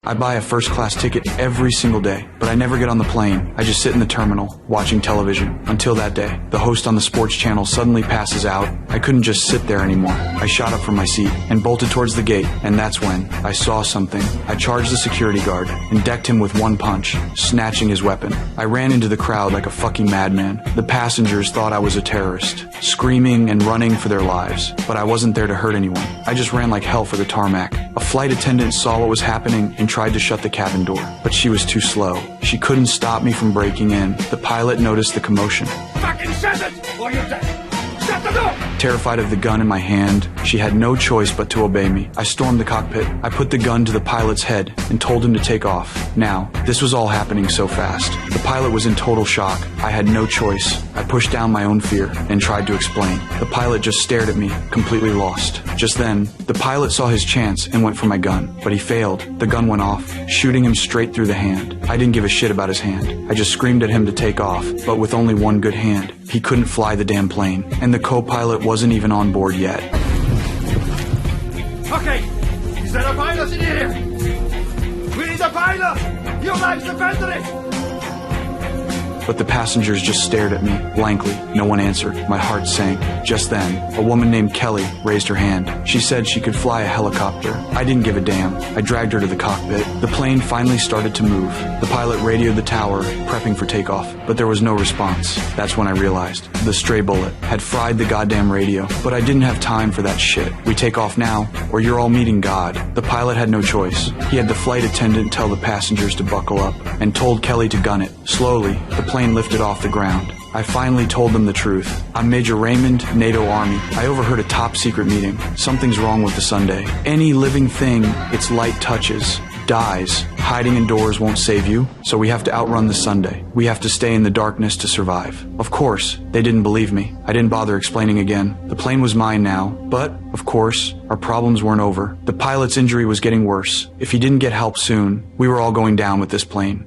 I buy a first-class ticket every single day, but I never get on the plane. I just sit in the terminal, watching television. Until that day, the host on the sports channel suddenly passes out. I couldn't just sit there anymore. I shot up from my seat and bolted towards the gate, and that's when I saw something. I charged the security guard and decked him with one punch, snatching his weapon. I ran into the crowd like a fucking madman. The passengers thought I was a terrorist, screaming and running for their lives, but I wasn't there to hurt anyone. I just ran like hell for the tarmac. A flight attendant saw what was happening and tried to shut the cabin door, but she was too slow. She couldn't stop me from breaking in. The pilot noticed the commotion. Fucking shut it, or you're dead. Shut the door! Terrified of the gun in my hand, she had no choice but to obey me. I stormed the cockpit. I put the gun to the pilot's head and told him to take off. Now, this was all happening so fast. The pilot was in total shock. I had no choice. I pushed down my own fear and tried to explain. The pilot just stared at me, completely lost. Just then, the pilot saw his chance and went for my gun, but he failed. The gun went off, shooting him straight through the hand. I didn't give a shit about his hand. I just screamed at him to take off, but with only one good hand, he couldn't fly the damn plane, and the co-pilot wasn't even on board yet. Okay, is there a pilot in here? We need a pilot! Your life's defending it! But the passengers just stared at me, blankly. No one answered. My heart sank. Just then, a woman named Kelly raised her hand. She said she could fly a helicopter. I didn't give a damn. I dragged her to the cockpit. The plane finally started to move. The pilot radioed the tower, prepping for takeoff, but there was no response. That's when I realized the stray bullet had fried the goddamn radio. But I didn't have time for that shit. We take off now, or you're all meeting God. The pilot had no choice. He had the flight attendant tell the passengers to buckle up, and told Kelly to gun it. Slowly, the plane lifted off the ground. I finally told them the truth. I'm Major Raymond, NATO Army. I overheard a top-secret meeting. Something's wrong with the Sunday. Any living thing its light touches dies. Hiding indoors won't save you, so we have to outrun the Sunday. We have to stay in the darkness to survive. Of course, they didn't believe me. I didn't bother explaining again. The plane was mine now, but, of course, our problems weren't over. The pilot's injury was getting worse. If he didn't get help soon, we were all going down with this plane.